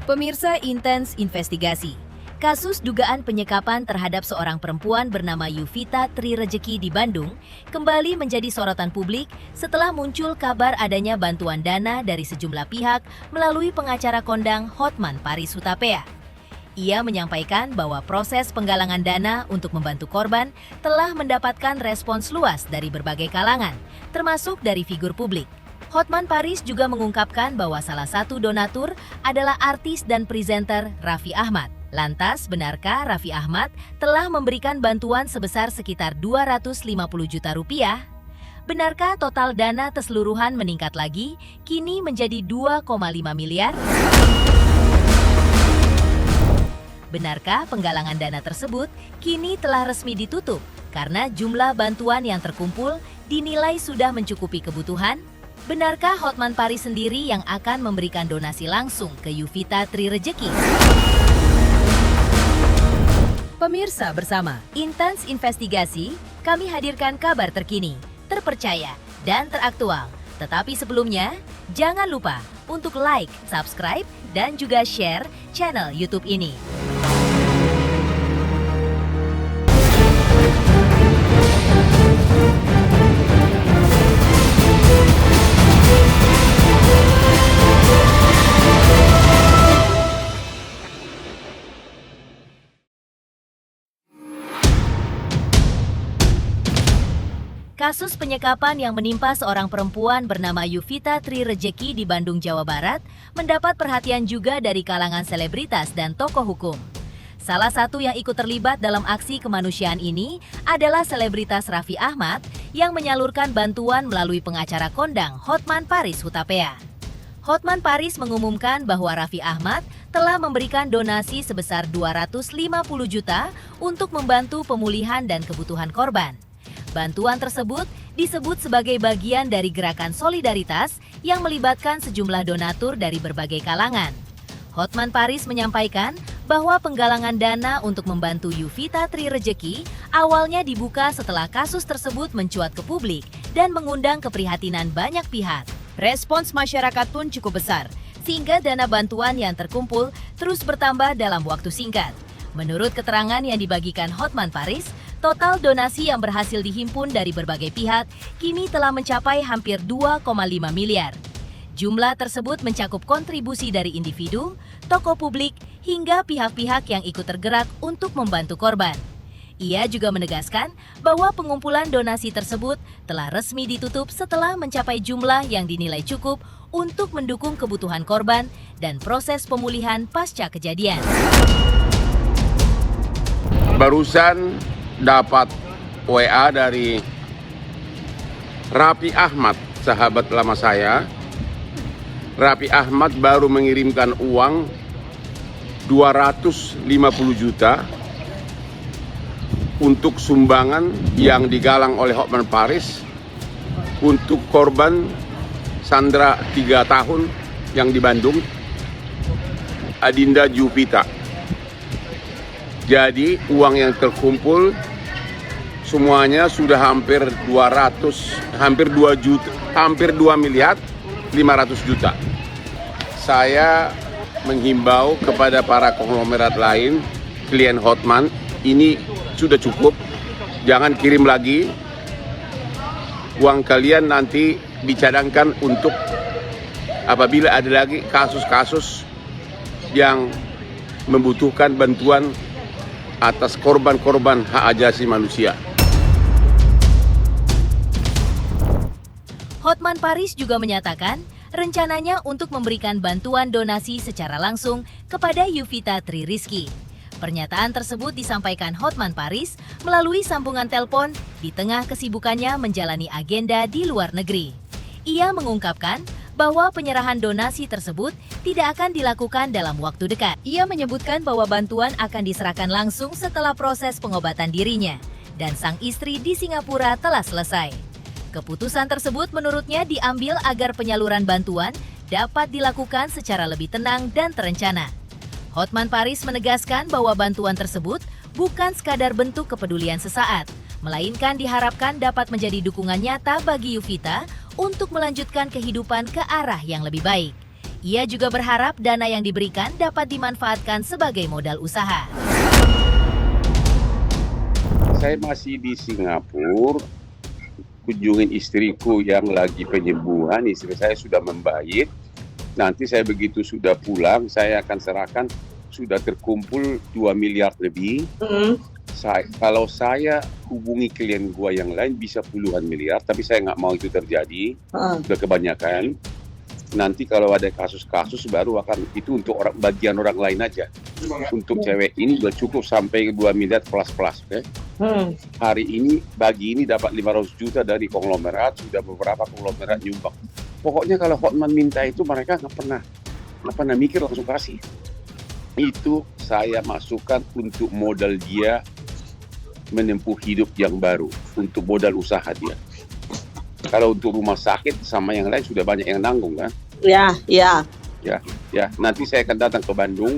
Pemirsa Intens Investigasi. Kasus dugaan penyekapan terhadap seorang perempuan bernama Yuvita Tri Rejeki di Bandung kembali menjadi sorotan publik setelah muncul kabar adanya bantuan dana dari sejumlah pihak melalui pengacara kondang Hotman Paris Hutapea. Ia menyampaikan bahwa proses penggalangan dana untuk membantu korban telah mendapatkan respons luas dari berbagai kalangan, termasuk dari figur publik. Hotman Paris juga mengungkapkan bahwa salah satu donatur adalah artis dan presenter Raffi Ahmad. Lantas, benarkah Raffi Ahmad telah memberikan bantuan sebesar sekitar 250 juta rupiah? Benarkah total dana keseluruhan meningkat lagi, kini menjadi 2,5 miliar? Benarkah penggalangan dana tersebut kini telah resmi ditutup karena jumlah bantuan yang terkumpul dinilai sudah mencukupi kebutuhan? Benarkah Hotman Paris sendiri yang akan memberikan donasi langsung ke Yuvita Tri Rejeki? Pemirsa bersama Intens Investigasi, kami hadirkan kabar terkini, terpercaya, dan teraktual. Tetapi sebelumnya, jangan lupa untuk like, subscribe, dan juga share channel YouTube ini. Kasus penyekapan yang menimpa seorang perempuan bernama Yuvita Tri Rejeki di Bandung, Jawa Barat mendapat perhatian juga dari kalangan selebritas dan tokoh hukum. Salah satu yang ikut terlibat dalam aksi kemanusiaan ini adalah selebritas Raffi Ahmad yang menyalurkan bantuan melalui pengacara kondang Hotman Paris Hutapea. Hotman Paris mengumumkan bahwa Raffi Ahmad telah memberikan donasi sebesar 250 juta untuk membantu pemulihan dan kebutuhan korban. Bantuan tersebut disebut sebagai bagian dari gerakan solidaritas yang melibatkan sejumlah donatur dari berbagai kalangan. Hotman Paris menyampaikan bahwa penggalangan dana untuk membantu Yuvita Tri Rejeki awalnya dibuka setelah kasus tersebut mencuat ke publik dan mengundang keprihatinan banyak pihak. Respons masyarakat pun cukup besar, sehingga dana bantuan yang terkumpul terus bertambah dalam waktu singkat. Menurut keterangan yang dibagikan Hotman Paris, total donasi yang berhasil dihimpun dari berbagai pihak kini telah mencapai hampir 2,5 miliar. Jumlah tersebut mencakup kontribusi dari individu, tokoh publik, hingga pihak-pihak yang ikut tergerak untuk membantu korban. Ia juga menegaskan bahwa pengumpulan donasi tersebut telah resmi ditutup setelah mencapai jumlah yang dinilai cukup untuk mendukung kebutuhan korban dan proses pemulihan pasca kejadian. Barusan dapat WA dari Raffi Ahmad, sahabat lama saya. Raffi Ahmad baru mengirimkan uang 250 juta untuk sumbangan yang digalang oleh Hotman Paris untuk korban Sandra 3 tahun yang di Bandung, Adinda Yuvita. Jadi uang yang terkumpul semuanya sudah hampir 2 miliar 500 juta. Saya menghimbau kepada para konglomerat lain, klien Hotman, ini sudah cukup. Jangan kirim lagi. Uang kalian nanti dicadangkan untuk apabila ada lagi kasus-kasus yang membutuhkan bantuan atas korban-korban hak asasi manusia. Hotman Paris juga menyatakan rencananya untuk memberikan bantuan donasi secara langsung kepada Yuvita Tri Rejeki. Pernyataan tersebut disampaikan Hotman Paris melalui sambungan telepon di tengah kesibukannya menjalani agenda di luar negeri. Ia mengungkapkan bahwa penyerahan donasi tersebut tidak akan dilakukan dalam waktu dekat. Ia menyebutkan bahwa bantuan akan diserahkan langsung setelah proses pengobatan dirinya dan sang istri di Singapura telah selesai. Keputusan tersebut menurutnya diambil agar penyaluran bantuan dapat dilakukan secara lebih tenang dan terencana. Hotman Paris menegaskan bahwa bantuan tersebut bukan sekadar bentuk kepedulian sesaat, melainkan diharapkan dapat menjadi dukungan nyata bagi Yuvita untuk melanjutkan kehidupan ke arah yang lebih baik. Ia juga berharap dana yang diberikan dapat dimanfaatkan sebagai modal usaha. Saya masih di Singapura, kunjungin istriku yang lagi penyembuhan. Istri saya sudah membaik. Nanti saya begitu sudah pulang, saya akan serahkan sudah terkumpul 2 miliar lebih. Kalau saya hubungi klien gua yang lain bisa puluhan miliar, tapi saya nggak mau itu terjadi. Sudah kebanyakan. Nanti kalau ada kasus-kasus baru akan itu untuk bagian orang lain aja. Untuk cewek ini sudah cukup sampai 2 miliar plus. Okay? Hari ini bagi ini dapat 500 juta dari konglomerat, sudah beberapa konglomerat nyumbang. Pokoknya kalau Hotman minta itu mereka nggak pernah mikir, langsung kasih. Itu saya masukkan untuk modal dia menempuh hidup yang baru, untuk modal usaha dia. Kalau untuk rumah sakit sama yang lain sudah banyak yang nanggung kan? Ya. Nanti saya akan datang ke Bandung.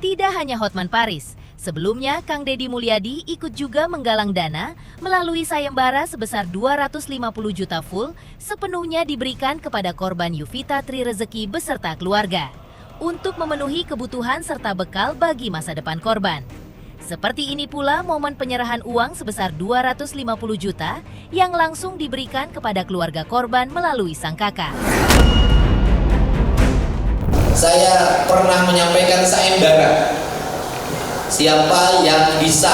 Tidak hanya Hotman Paris, sebelumnya Kang Deddy Mulyadi ikut juga menggalang dana melalui sayembara sebesar 250 juta full sepenuhnya diberikan kepada korban Yuvita Tri Rezeki beserta keluarga untuk memenuhi kebutuhan serta bekal bagi masa depan korban. Seperti ini pula momen penyerahan uang sebesar 250 juta yang langsung diberikan kepada keluarga korban melalui sang kakak. Saya pernah menyampaikan sayembara. Siapa yang bisa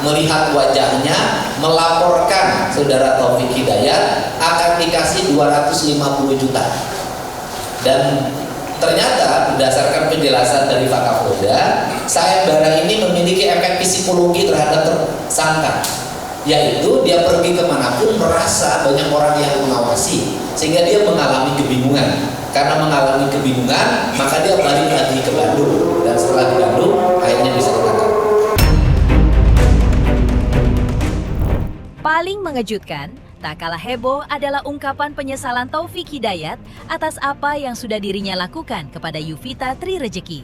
melihat wajahnya melaporkan saudara Taufik Hidayat akan dikasih 250 juta. Dan ternyata berdasarkan penjelasan dari Pak Kapolda, sayembara ini memiliki efek psikologi terhadap tersangka, yaitu dia pergi kemanapun merasa banyak orang yang mengawasi, sehingga dia mengalami kebingungan. Karena mengalami kebingungan, maka dia balik lagi ke Bandung, dan setelah di Bandung akhirnya bisa ditangkap. Paling mengejutkan, tak kalah heboh adalah ungkapan penyesalan Taufik Hidayat atas apa yang sudah dirinya lakukan kepada Yuvita Tri Rezeki.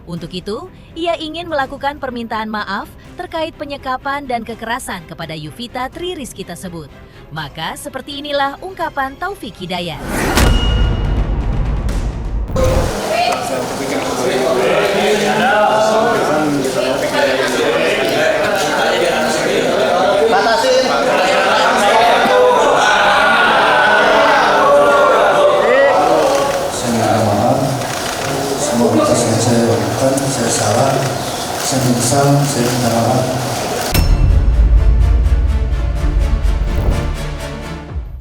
Untuk itu, ia ingin melakukan permintaan maaf terkait penyekapan dan kekerasan kepada Yuvita Tri Rizky tersebut. Maka seperti inilah ungkapan Taufik Hidayat. Saya salah, saya menyesal, saya minta maaf.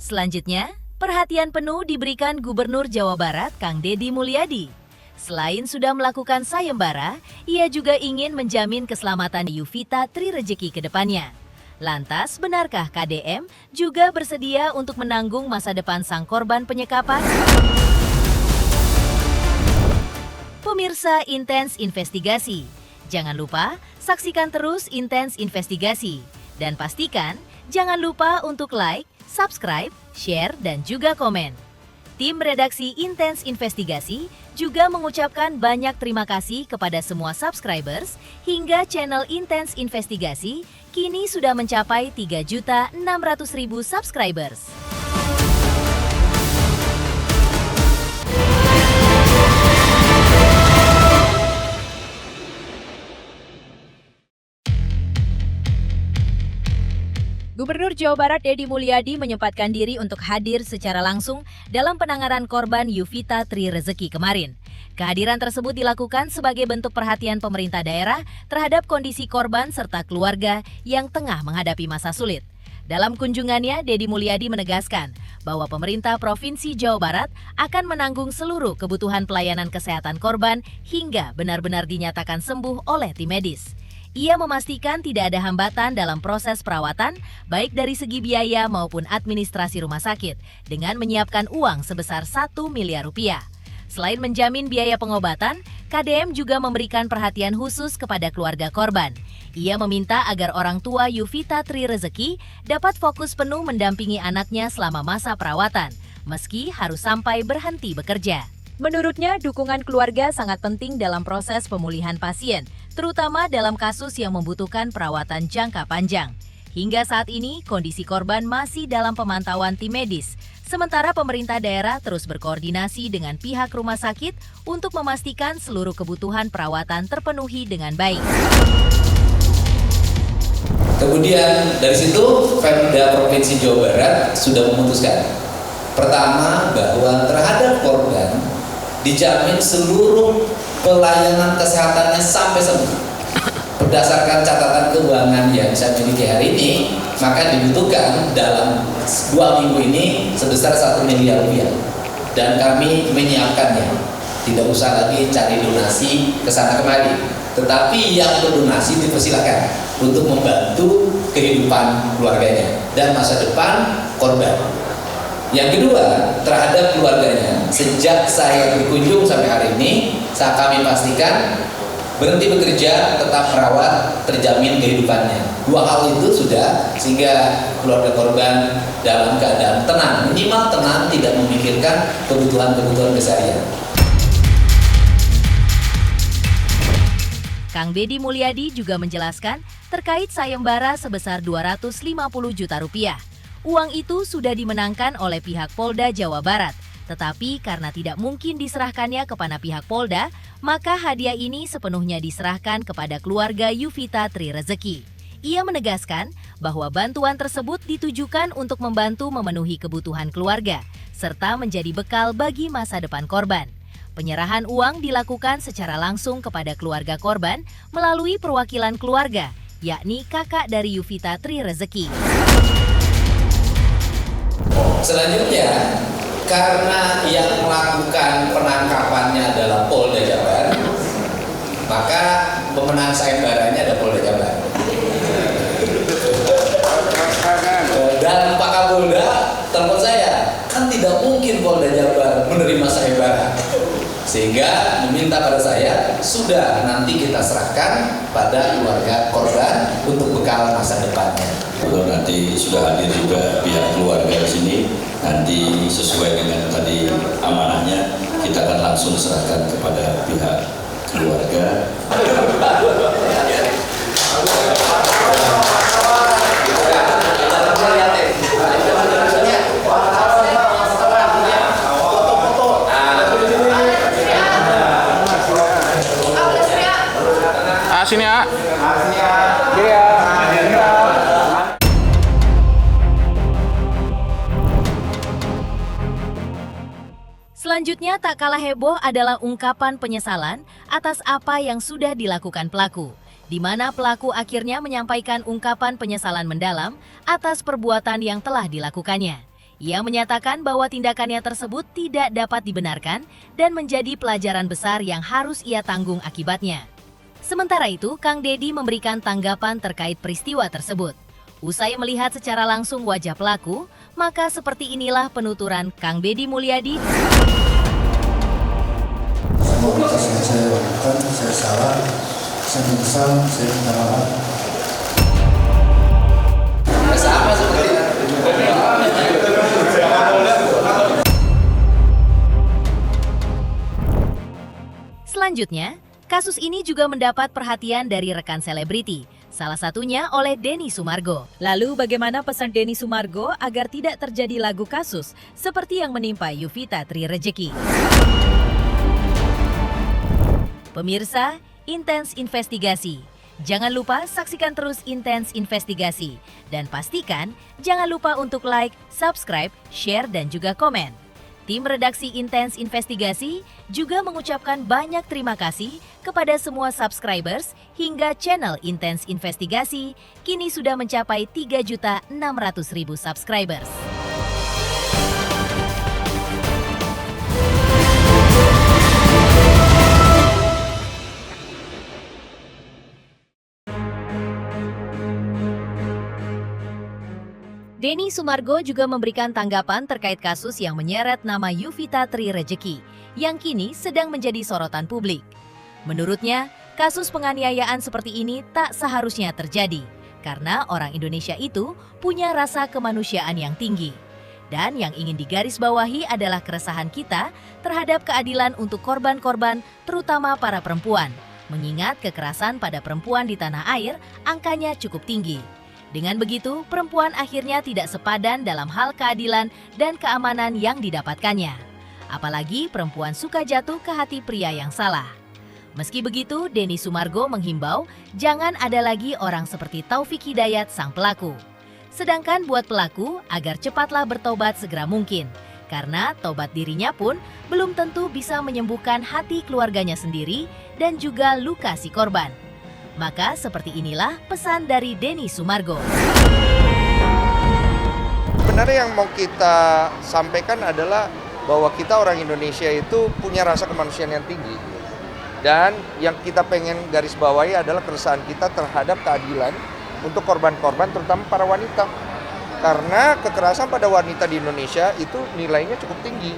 Selanjutnya, perhatian penuh diberikan Gubernur Jawa Barat Kang Deddy Mulyadi. Selain sudah melakukan sayembara, ia juga ingin menjamin keselamatan Yuvita Tri Rezeki ke depannya. Lantas, benarkah KDM juga bersedia untuk menanggung masa depan sang korban penyekapan? Pemirsa Intens Investigasi, jangan lupa saksikan terus Intens Investigasi. Dan pastikan jangan lupa untuk like, subscribe, share, dan juga komen. Tim redaksi Intens Investigasi juga mengucapkan banyak terima kasih kepada semua subscribers hingga channel Intens Investigasi kini sudah mencapai 3.600.000 subscribers. Gubernur Jawa Barat Deddy Mulyadi menyempatkan diri untuk hadir secara langsung dalam penanganan korban Yuvita Tri Rezeki kemarin. Kehadiran tersebut dilakukan sebagai bentuk perhatian pemerintah daerah terhadap kondisi korban serta keluarga yang tengah menghadapi masa sulit. Dalam kunjungannya, Deddy Mulyadi menegaskan bahwa pemerintah Provinsi Jawa Barat akan menanggung seluruh kebutuhan pelayanan kesehatan korban hingga benar-benar dinyatakan sembuh oleh tim medis. Ia memastikan tidak ada hambatan dalam proses perawatan, baik dari segi biaya maupun administrasi rumah sakit, dengan menyiapkan uang sebesar 1 miliar rupiah. Selain menjamin biaya pengobatan, KDM juga memberikan perhatian khusus kepada keluarga korban. Ia meminta agar orang tua Yuvita Tri Rezeki dapat fokus penuh mendampingi anaknya selama masa perawatan, meski harus sampai berhenti bekerja. Menurutnya, dukungan keluarga sangat penting dalam proses pemulihan pasien, terutama dalam kasus yang membutuhkan perawatan jangka panjang. Hingga saat ini, kondisi korban masih dalam pemantauan tim medis, Sementara pemerintah daerah terus berkoordinasi dengan pihak rumah sakit untuk memastikan seluruh kebutuhan perawatan terpenuhi dengan baik. Kemudian dari situ Pemda Provinsi Jawa Barat sudah memutuskan, pertama bahwa terhadap korban dijamin seluruh pelayanan kesehatannya sampai sembuh. Berdasarkan catatan keuangan yang saya miliki hari ini, maka dibutuhkan dalam 2 minggu ini sebesar 1 miliar rupiah. Dan kami menyiapkannya. Tidak usah lagi cari donasi ke sana kemari. Tetapi yang berdonasi dipersilakan untuk membantu kehidupan keluarganya dan masa depan korban. Yang kedua, terhadap keluarganya, sejak saya berkunjung sampai hari ini, kami pastikan berhenti bekerja, tetap merawat, terjamin kehidupannya. 2 hal itu sudah, sehingga keluarga korban dalam keadaan tenang, minimal tenang, tidak memikirkan kebutuhan-kebutuhan keseharian. Kang Deddy Mulyadi juga menjelaskan terkait sayembara sebesar 250 juta rupiah. Uang itu sudah dimenangkan oleh pihak Polda Jawa Barat. Tetapi karena tidak mungkin diserahkannya kepada pihak Polda, maka hadiah ini sepenuhnya diserahkan kepada keluarga Yuvita Tri Rezeki. Ia menegaskan bahwa bantuan tersebut ditujukan untuk membantu memenuhi kebutuhan keluarga, serta menjadi bekal bagi masa depan korban. Penyerahan uang dilakukan secara langsung kepada keluarga korban melalui perwakilan keluarga, yakni kakak dari Yuvita Tri Rezeki. Selanjutnya, karena yang melakukan penangkapannya adalah Polda Jabar, maka pemenang sayembaranya adalah Polda Jabar. Dan Pak Kapolda telepon saya, kan tidak mungkin Polda Jabar menerima sayembara, sehingga meminta pada saya, sudah nanti kita serahkan pada keluarga korban untuk bekal masa depannya. Kalau nanti sudah hadir juga pihak keluarga di sini, nanti sesuai dengan tadi amanahnya, kita akan langsung serahkan kepada pihak keluarga. Sini ya. Selanjutnya tak kalah heboh adalah ungkapan penyesalan atas apa yang sudah dilakukan pelaku, di mana pelaku akhirnya menyampaikan ungkapan penyesalan mendalam atas perbuatan yang telah dilakukannya. Ia menyatakan bahwa tindakannya tersebut tidak dapat dibenarkan dan menjadi pelajaran besar yang harus ia tanggung akibatnya. Sementara itu, Kang Deddy memberikan tanggapan terkait peristiwa tersebut. Usai melihat secara langsung wajah pelaku, maka seperti inilah penuturan Kang Deddy Mulyadi. Semua atas yang saya lakukan, saya salah, saya menyesal, saya minta maaf. Sama seperti Selanjutnya, kasus ini juga mendapat perhatian dari rekan selebriti, salah satunya oleh Denny Sumargo. Lalu bagaimana pesan Denny Sumargo agar tidak terjadi lagu kasus seperti yang menimpa Yuvita Tri Rezeki? Pemirsa, Intens Investigasi. Jangan lupa saksikan terus Intens Investigasi. Dan pastikan jangan lupa untuk like, subscribe, share, dan juga komen. Tim redaksi Intens Investigasi juga mengucapkan banyak terima kasih kepada semua subscribers hingga channel Intens Investigasi kini sudah mencapai 3.600.000 subscribers. Denny Sumargo juga memberikan tanggapan terkait kasus yang menyeret nama Yuvita Tri Rezeki, yang kini sedang menjadi sorotan publik. Menurutnya, kasus penganiayaan seperti ini tak seharusnya terjadi, karena orang Indonesia itu punya rasa kemanusiaan yang tinggi. Dan yang ingin digarisbawahi adalah keresahan kita terhadap keadilan untuk korban-korban, terutama para perempuan, mengingat kekerasan pada perempuan di tanah air angkanya cukup tinggi. Dengan begitu, perempuan akhirnya tidak sepadan dalam hal keadilan dan keamanan yang didapatkannya. Apalagi perempuan suka jatuh ke hati pria yang salah. Meski begitu, Denny Sumargo menghimbau jangan ada lagi orang seperti Taufik Hidayat sang pelaku. Sedangkan buat pelaku agar cepatlah bertobat segera mungkin. Karena tobat dirinya pun belum tentu bisa menyembuhkan hati keluarganya sendiri dan juga luka si korban. Maka seperti inilah pesan dari Denny Sumargo. Sebenarnya yang mau kita sampaikan adalah bahwa kita orang Indonesia itu punya rasa kemanusiaan yang tinggi. Dan yang kita pengen garis bawahi adalah keresahan kita terhadap keadilan untuk korban-korban, terutama para wanita. Karena kekerasan pada wanita di Indonesia itu nilainya cukup tinggi.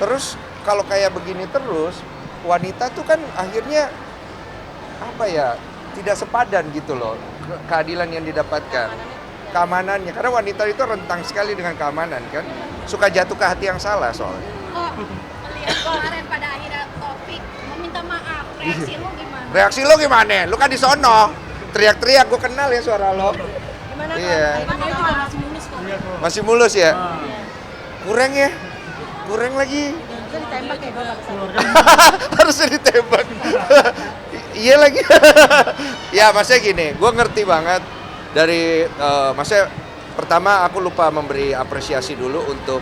Terus kalau kayak begini terus, wanita tuh kan akhirnya tidak sepadan gitu loh keadilan yang didapatkan, keamanannya, karena wanita itu rentang sekali dengan keamanan kan, suka jatuh ke hati yang salah soalnya. Melihat kemarin pada akhirnya Taufik meminta maaf, reaksi lu gimana? Reaksi lo gimana? Lu kan di sono teriak-teriak, gue kenal ya suara lo. Gimana Iya. kan? Juga masih mulus kok. Masih mulus ya? Kurang ya? Kurang lagi. Bisa ditembak ya gue Harusnya ditembak. Iya lagi. Ya maksudnya gini, gue ngerti banget dari maksudnya pertama aku lupa memberi apresiasi dulu untuk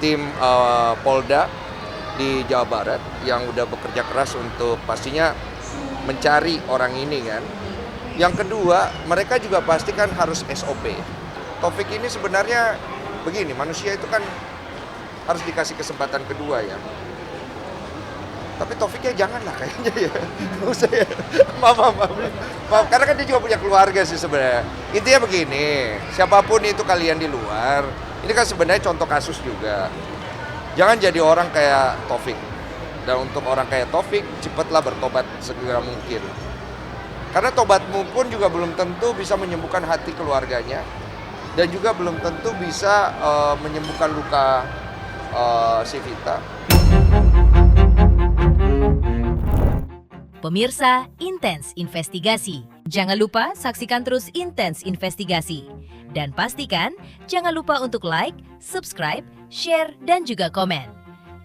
tim Polda di Jawa Barat yang udah bekerja keras untuk pastinya mencari orang ini kan. Yang kedua, mereka juga pastikan harus SOP. Taufik ini sebenarnya begini, manusia itu kan harus dikasih kesempatan kedua ya. Tapi Taufiknya janganlah kayaknya ya. Nggak usah ya. Maaf, karena kan dia juga punya keluarga sih sebenarnya. Intinya begini, siapapun itu kalian di luar, ini kan sebenarnya contoh kasus juga. Jangan jadi orang kayak Taufik. Dan untuk orang kayak Taufik, cepatlah bertobat segera mungkin. Karena tobatmu pun juga belum tentu bisa menyembuhkan hati keluarganya. Dan juga belum tentu bisa menyembuhkan luka si Vita. Pemirsa Intens Investigasi, jangan lupa saksikan terus Intens Investigasi. Dan pastikan jangan lupa untuk like, subscribe, share, dan juga komen.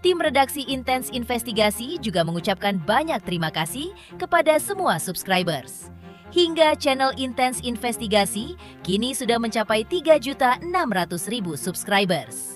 Tim redaksi Intens Investigasi juga mengucapkan banyak terima kasih kepada semua subscribers. Hingga channel Intens Investigasi kini sudah mencapai 3.600.000 subscribers.